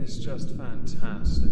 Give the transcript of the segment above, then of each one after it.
is just fantastic.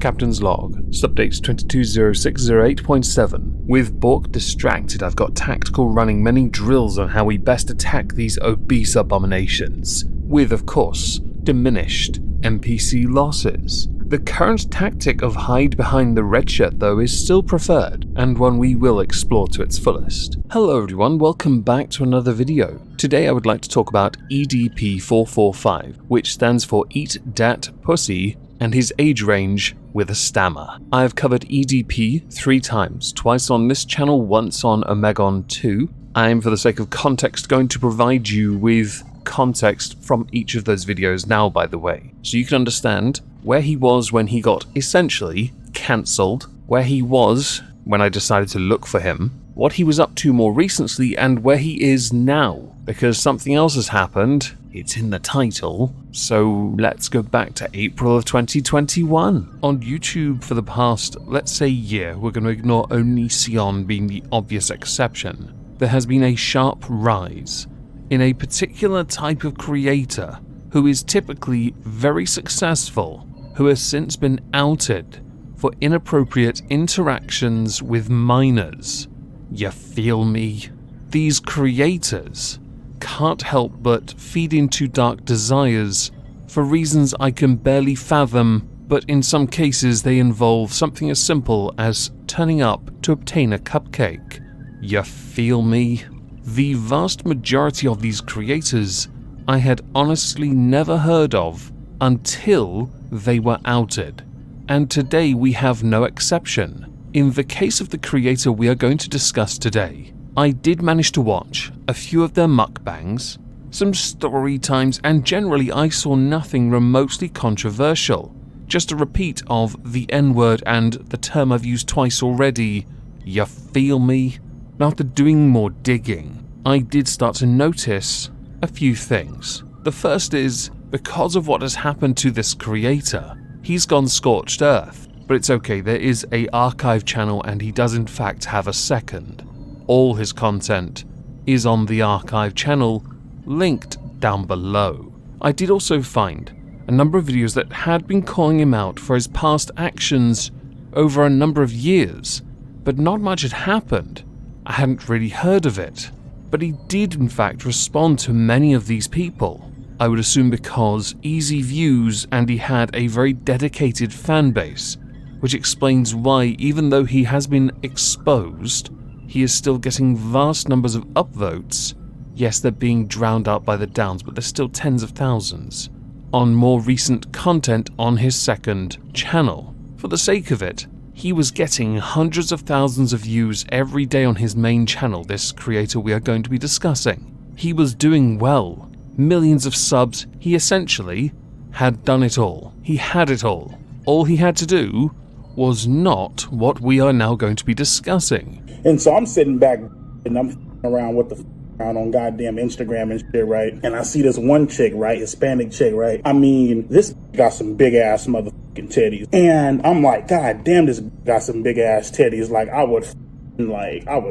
Captain's log, subdates 220608.7. With Bork distracted, I've got Tactical running many drills on how we best attack these obese abominations, with, of course, diminished NPC losses. The current tactic of hide behind the red shirt, though, is still preferred, and one we will explore to its fullest. Hello everyone, welcome back to another video. Today I would like to talk about EDP445, which stands for Eat Dat Pussy, and his age range with a stammer. I have covered EDP 3 times, twice on this channel, once on Omegon 2. I am, for the sake of context, going to provide you with context from each of those videos now, by the way, so you can understand where he was when he got essentially cancelled, where he was when I decided to look for him, what he was up to more recently, and where he is now, because something else has happened. It's in the title, so let's go back to April of 2021. On YouTube for the past, let's say, year, we're going to ignore only Sion being the obvious exception. There has been a sharp rise in a particular type of creator who is typically very successful, who has since been outed for inappropriate interactions with minors. You feel me? These creators can't help but feed into dark desires for reasons I can barely fathom, but in some cases they involve something as simple as turning up to obtain a cupcake. You feel me? The vast majority of these creators I had honestly never heard of until they were outed, and today we have no exception. In the case of the creator we are going to discuss today, I did manage to watch a few of their mukbangs, some story times, and generally I saw nothing remotely controversial. Just a repeat of the N-word and the term I've used twice already. You feel me? After doing more digging, I did start to notice a few things. The first is, because of what has happened to this creator, he's gone scorched earth. But it's okay, there is an archive channel and he does in fact have a second. All his content is on the archive channel, linked down below. I did also find a number of videos that had been calling him out for his past actions over a number of years, but not much had happened. I hadn't really heard of it, but he did in fact respond to many of these people. I would assume because easy views, and he had a very dedicated fan base, which explains why, even though he has been exposed, he is still getting vast numbers of upvotes. Yes, they're being drowned out by the downs, but there's still tens of thousands on more recent content on his second channel. For the sake of it, he was getting hundreds of thousands of views every day on his main channel, this creator we are going to be discussing. He was doing well, millions of subs. He essentially had done it all. He had it all. All he had to do was not what we are now going to be discussing. And so I'm sitting back and I'm around with the around on goddamn Instagram and shit, right? And I see this one chick, right? Hispanic chick, right? I mean, this got some big ass motherfucking titties. And I'm like, God damn, this got some big ass titties. Like, I would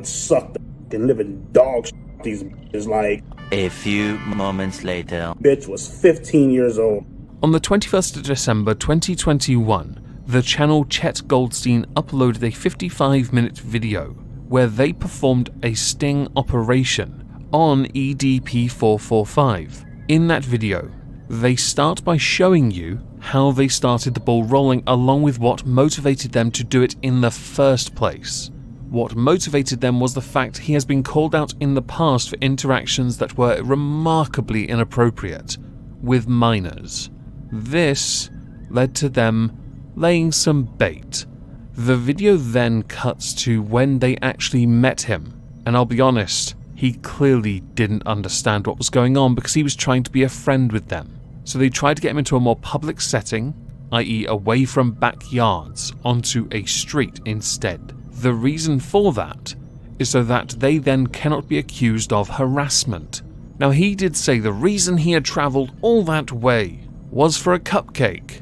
suck the fucking living dog shit these bitches. Like, a few moments later, bitch was 15 years old. On the 21st of December 2021, the channel Chet Goldstein uploaded a 55-minute video where they performed a sting operation on EDP445. In that video, they start by showing you how they started the ball rolling, along with what motivated them to do it in the first place. What motivated them was the fact he has been called out in the past for interactions that were remarkably inappropriate with minors. This led to them laying some bait. The video then cuts to when they actually met him, and I'll be honest, he clearly didn't understand what was going on because he was trying to be a friend with them. So they tried to get him into a more public setting, i.e. away from backyards, onto a street instead. The reason for that is so that they then cannot be accused of harassment. Now, he did say the reason he had travelled all that way was for a cupcake.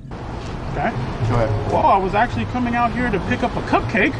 Okay. Well, I was actually coming out here to pick up a cupcake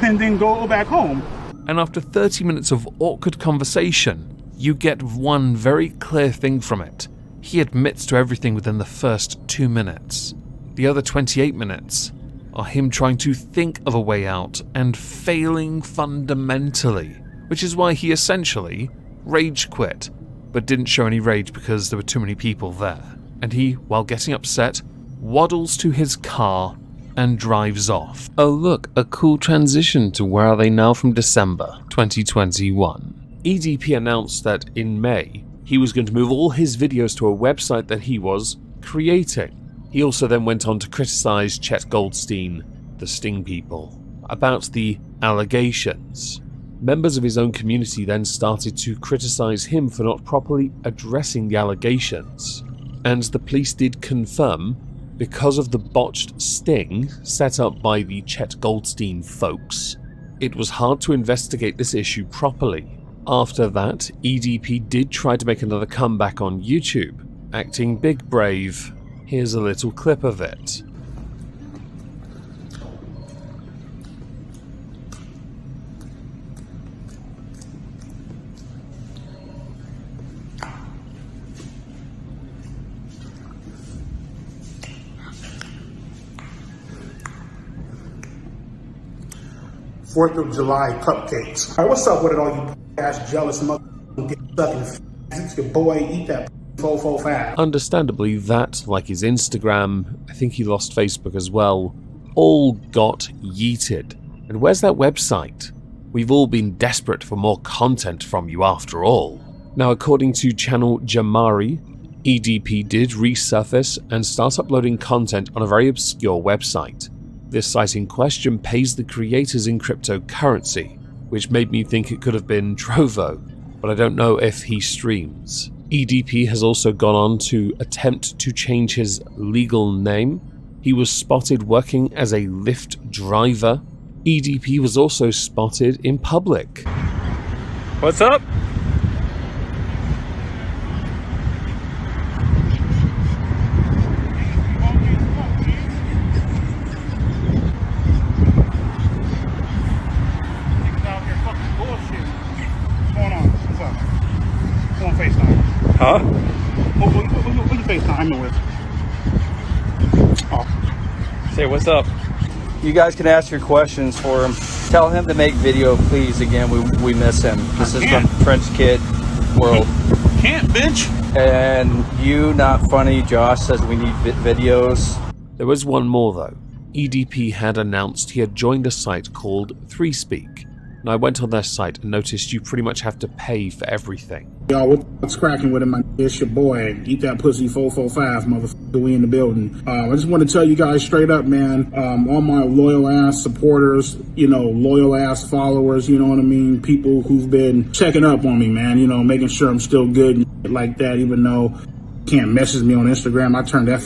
and then go back home. And after 30 minutes of awkward conversation, you get one very clear thing from it. he admits to everything within the first 2 minutes. The other 28 minutes are him trying to think of a way out and failing fundamentally, which is why he essentially rage quit, but didn't show any rage because there were too many people there. And he, while getting upset, waddles to his car and drives off. Oh look, a cool transition to Where Are They Now from December 2021. EDP announced that in May, he was going to move all his videos to a website that he was creating. He also then went on to criticize Chet Goldstein, the Sting people, about the allegations. Members of his own community then started to criticize him for not properly addressing the allegations. And the police did confirm, because of the botched sting set up by the Chet Goldstein folks, it was hard to investigate this issue properly. After that, EDP did try to make another comeback on YouTube, acting big brave. Here's a little clip of it. Fourth of July cupcakes. All right, what's up with it, all you ass jealous motherfuckers get stuck in? It's your boy, eat that 445. Understandably, that, like his Instagram, I think he lost Facebook as well, all got yeeted. And where's that website? We've all been desperate for more content from you after all. Now, according to channel Jamari, EDP did resurface and start uploading content on a very obscure website. This site in question pays the creators in cryptocurrency, which made me think it could have been Trovo, but I don't know if he streams. EDP has also gone on to attempt to change his legal name. He was spotted working as a Lyft driver. EDP was also spotted in public. What's up? Huh? Who you FaceTiming with? Oh. Say what's up. You guys can ask your questions for him. Tell him to make video, please. Again, we miss him. This is from French Kid World. Can't, bitch. And you, not funny, Josh says we need videos. There was one more though. EDP had announced he had joined a site called 3Speak. And I went on their site and noticed you pretty much have to pay for everything. Y'all, what's cracking with him? It's your boy, eat that pussy 445, motherfucker. We in the building. I just want to tell you guys straight up, man. All my loyal ass supporters, loyal ass followers, you know what I mean? People who've been checking up on me, man. Making sure I'm still good and like that. Even though you can't message me on Instagram, I turned that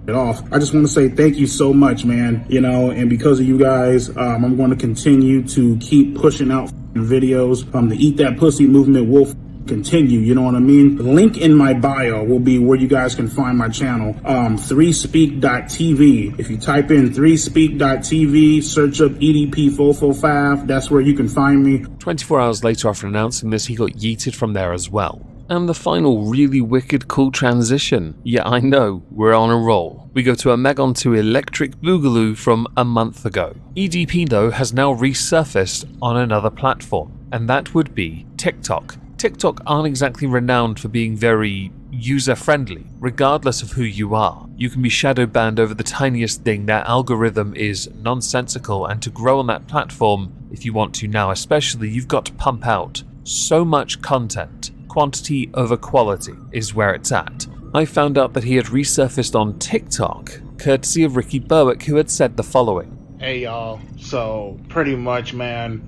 off. I just want to say thank you so much, man. And because of you guys, I'm going to continue to keep pushing out videos. The Eat That Pussy movement will continue, you know what I mean? The link in my bio will be where you guys can find my channel, 3speak.tv. If you type in 3speak.tv, search up EDP445, that's where you can find me. 24 hours later after announcing this, he got yeeted from there as well. And the final really wicked cool transition. Yeah, I know, we're on a roll. We go to a Megon to Electric Boogaloo from a month ago. EDP though has now resurfaced on another platform, and that would be TikTok. TikTok aren't exactly renowned for being very user-friendly, regardless of who you are. You can be shadow banned over the tiniest thing, their algorithm is nonsensical, and to grow on that platform, if you want to now especially, you've got to pump out so much content. Quantity over quality is where it's at. I found out that he had resurfaced on TikTok, courtesy of Ricky Berwick, who had said the following. Hey y'all, so pretty much, man,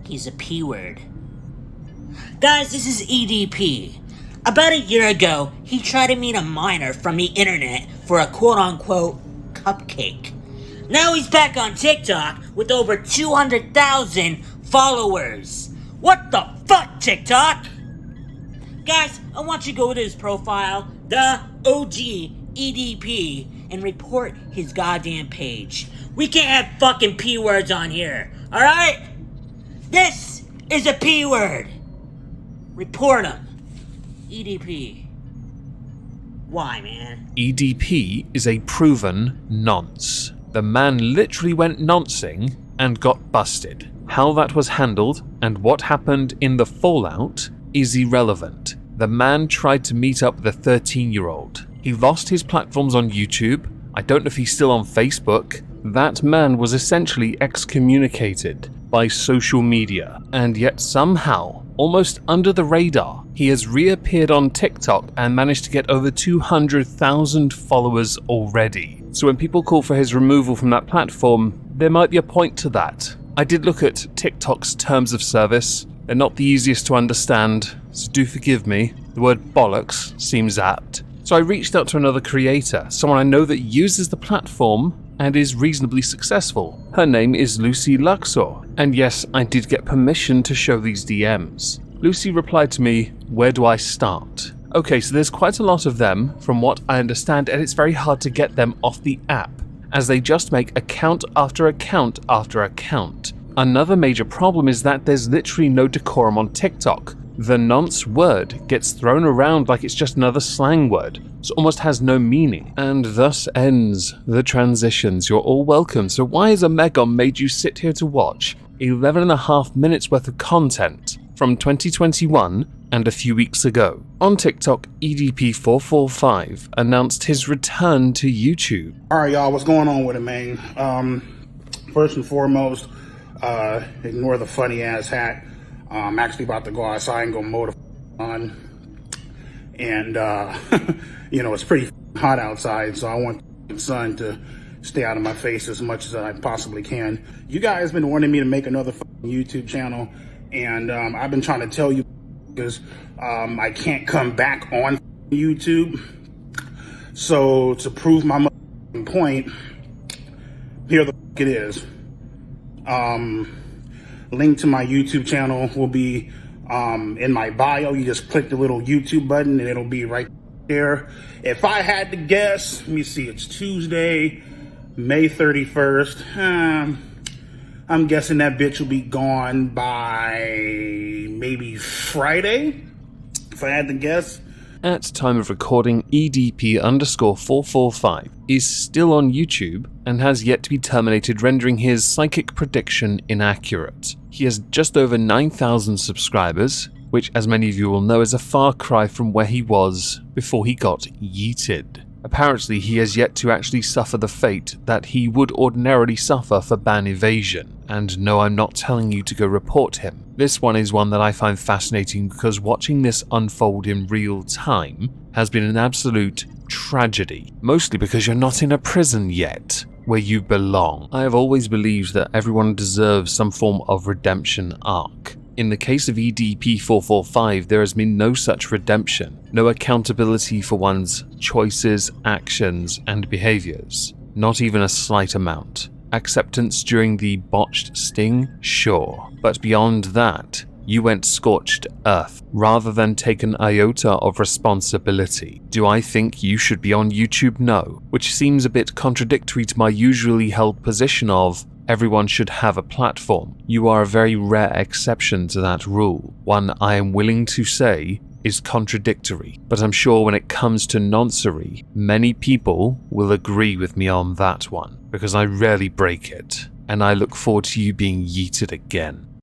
he's a P-word. Guys, this is EDP. About a year ago, he tried to meet a minor from the internet for a quote-unquote cupcake. Now he's back on TikTok with over 200,000 followers. What the fuck, TikTok? Guys, I want you to go to his profile, the OG EDP, and report his goddamn page. We can't have fucking P-words on here, alright? This is a P-word. Report him. EDP. Why, man? EDP is a proven nonce. The man literally went noncing and got busted. How that was handled and what happened in the fallout is irrelevant. The man tried to meet up with a 13-year-old. He lost his platforms on YouTube. I don't know if he's still on Facebook. That man was essentially excommunicated by social media, and yet somehow, almost under the radar, he has reappeared on TikTok and managed to get over 200,000 followers already. So when people call for his removal from that platform, there might be a point to that. I did look at TikTok's terms of service. They're not the easiest to understand, so do forgive me. The word bollocks seems apt. So I reached out to another creator, someone I know that uses the platform and is reasonably successful. Her name is Lucy Luxor, and yes, I did get permission to show these DMs. Lucy replied to me, "Where do I start?" Okay, so there's quite a lot of them, from what I understand, and it's very hard to get them off the app, as they just make account after account after account. Another major problem is that there's literally no decorum on TikTok. The nonce word gets thrown around like it's just another slang word, so it almost has no meaning. And thus ends the transitions. You're all welcome. So why has Omegon made you sit here to watch 11.5 minutes worth of content from 2021 and a few weeks ago? On TikTok, EDP445 announced his return to YouTube. Alright, y'all, what's going on with it, man? First and foremost, ignore the funny ass hat. I'm actually about to go outside and go mow the lawn. And, you know, it's pretty hot outside, so I want the sun to stay out of my face as much as I possibly can. You guys been wanting me to make another YouTube channel, and I've been trying to tell you because I can't come back on YouTube. So to prove my point, here the it is. Link to my YouTube channel will be in my bio. You just click the little YouTube button and it'll be right there. If I had to guess, let me see, it's Tuesday, May 31st. I'm guessing that bitch will be gone by maybe Friday, if I had to guess. At time of recording, EDP_445 is still on YouTube and has yet to be terminated, rendering his psychic prediction inaccurate. He has just over 9,000 subscribers, which, as many of you will know, is a far cry from where he was before he got yeeted. Apparently, he has yet to actually suffer the fate that he would ordinarily suffer for ban evasion. And no, I'm not telling you to go report him. This one is one that I find fascinating because watching this unfold in real time has been an absolute tragedy. Mostly because you're not in a prison yet, where you belong. I have always believed that everyone deserves some form of redemption arc. In the case of EDP445, there has been no such redemption, no accountability for one's choices, actions, and behaviors. Not even a slight amount. Acceptance during the botched sting? Sure. But beyond that, you went scorched earth rather than take an iota of responsibility. Do I think you should be on YouTube? No. Which seems a bit contradictory to my usually held position of everyone should have a platform. You are a very rare exception to that rule, one I am willing to say is contradictory, but I'm sure when it comes to noncery, many people will agree with me on that one, because I rarely break it, and I look forward to you being yeeted again.